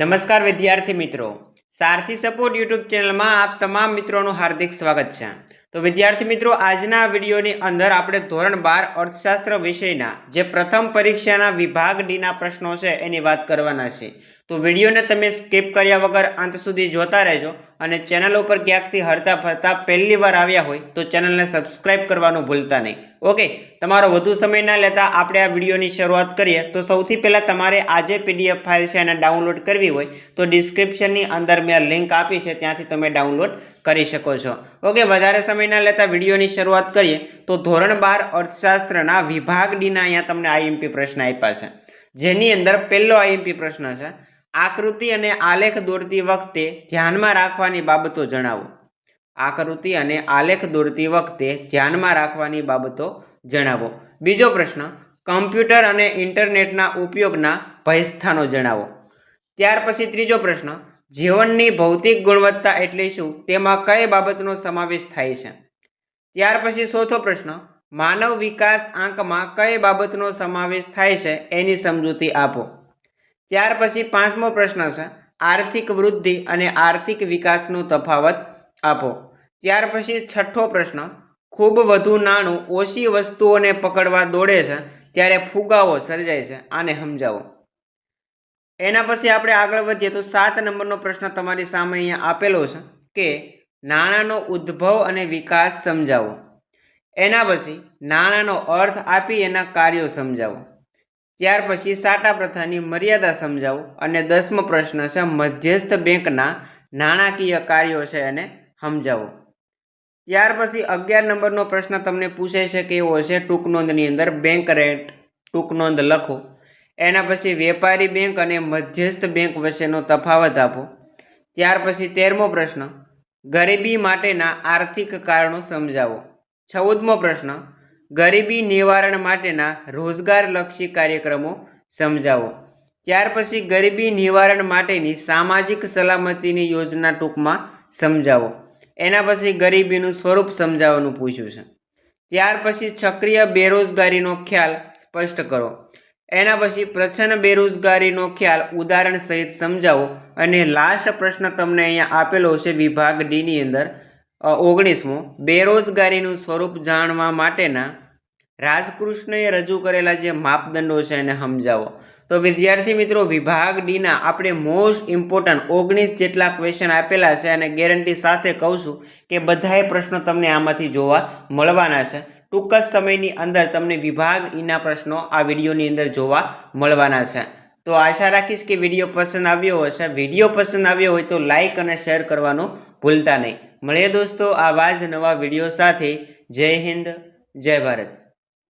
નમસ્કાર વિદ્યાર્થી મિત્રો, સારથી સપોર્ટ યુટ્યુબ ચેનલમાં આપ તમામ મિત્રોનું હાર્દિક સ્વાગત છે। તો વિદ્યાર્થી મિત્રો, આજના વિડીયોની અંદર આપણે ધોરણ 12 અર્થશાસ્ત્ર વિષયના જે પ્રથમ પરીક્ષાના વિભાગ ડીના પ્રશ્નો છે એની વાત કરવાના છે। તો વિડીયોને તમે સ્કીપ કર્યા વગર અંત સુધી જોતા રહેજો અને ચેનલ ઉપર ક્યાંકથી હરતા ફરતા પહેલી વાર આવ્યા હોય તો ચેનલને સબસ્ક્રાઇબ કરવાનું ભૂલતા નહીં। ઓકે, તમારો વધુ સમય ના લેતા આપણે આ વિડીયોની શરૂઆત કરીએ। તો સૌથી પહેલાં તમારે આ જે પીડીએફ ફાઇલ છે એને ડાઉનલોડ કરવી હોય તો ડિસ્ક્રિપ્શનની અંદર મેં લિંક આપી છે, ત્યાંથી તમે ડાઉનલોડ કરી શકો છો। ઓકે, વધારે સમય ના લેતા વિડીયોની શરૂઆત કરીએ। તો ધોરણ 12 અર્થશાસ્ત્રના વિભાગ ડીના અહીંયા તમને આઈએમપી પ્રશ્ન આપ્યા છે, જેની અંદર પહેલો આઈએમપી પ્રશ્ન છે, આકૃતિ અને આલેખ દોરતી વખતે ધ્યાનમાં રાખવાની બાબતો જણાવો। આકૃતિ અને આલેખ દોરતી વખતે ધ્યાનમાં રાખવાની બાબતો જણાવો। બીજો પ્રશ્ન, કમ્પ્યુટર અને ઇન્ટરનેટના ઉપયોગના ભયસ્થાનો જણાવો। ત્યાર પછી ત્રીજો પ્રશ્ન, જીવનની ભૌતિક ગુણવત્તા એટલે શું, તેમાં કઈ બાબતનો સમાવેશ થાય છે। ત્યાર પછી ચોથો પ્રશ્ન, માનવ વિકાસ આંકમાં કઈ બાબતનો સમાવેશ થાય છે એની સમજૂતી આપો। ત્યાર પછી પાંચમો પ્રશ્ન છે, આર્થિક વૃદ્ધિ અને આર્થિક વિકાસનો તફાવત આપો। ત્યાર પછી છઠ્ઠો પ્રશ્ન, ખૂબ વધુ નાણું ઓછી વસ્તુઓને પકડવા દોડે છે ત્યારે ફુગાવો સર્જાય છે, આને સમજાવો। એના પછી આપણે આગળ વધીએ તો 7 નંબરનો પ્રશ્ન તમારી સામે અહીંયા આપેલો છે કે નાણાંનો ઉદ્ભવ અને વિકાસ સમજાવો। એના પછી નાણાંનો અર્થ આપી એના કાર્યો સમજાવો। ત્યાર પછી સાટા પ્રથાની મર્યાદા સમજાવો અને 10મો પ્રશ્ન છે, મધ્યસ્થ બેંકના નાણાકીય કાર્યો છે એને સમજાવો। ત્યાર પછી 11 નંબરનો પ્રશ્ન તમને પૂછાય છે કે એવો છે, ટૂંક નોંધની અંદર બેંક રેટ ટૂંક નોંધ લખો। એના પછી વેપારી બેંક અને મધ્યસ્થ બેંક વચ્ચેનો તફાવત આપો। ત્યાર પછી 13મો પ્રશ્ન, ગરીબી માટેના આર્થિક કારણો સમજાવો। 14મો પ્રશ્ન, ગરીબી નિવારણ માટેના રોજગારલક્ષી કાર્યક્રમો સમજાવો। ત્યાર પછી ગરીબી નિવારણ માટેની સામાજિક સલામતીની યોજના ટૂંકમાં સમજાવો। એના પછી ગરીબીનું સ્વરૂપ સમજાવવાનું પૂછ્યું છે। ત્યાર પછી સક્રિય બેરોજગારીનો ખ્યાલ સ્પષ્ટ કરો। એના પછી પ્રચ્છન્ન બેરોજગારીનો ખ્યાલ ઉદાહરણ સહિત સમજાવો। અને લાસ્ટ પ્રશ્ન તમને અહીંયા આપેલો છે વિભાગ ડીની અંદર 19મો, બેરોજગારીનું સ્વરૂપ જાણવા માટેના રાજકૃષ્ણએ રજૂ કરેલા જે માપદંડો છે એને સમજાવો। તો વિદ્યાર્થી મિત્રો, વિભાગ ડીના આપણે મોસ્ટ ઇમ્પોર્ટન્ટ 19 જેટલા ક્વેશ્ચન આપેલા છે અને ગેરંટી સાથે કહું છું કે બધાએ પ્રશ્નો તમને આમાંથી જોવા મળવાના છે। ટૂંક જ સમયની અંદર તમને વિભાગ ઈના પ્રશ્નો આ વિડીયોની અંદર જોવા મળવાના છે। તો આશા રાખીશ કે વિડીયો પસંદ આવ્યો હશે। વિડીયો પસંદ આવ્યો હોય તો લાઇક અને શેર કરવાનું ભૂલતા નહીં। મળીએ દોસ્તો આવા જ નવા વિડીયો સાથે। જય હિન્દ, જય ભારત।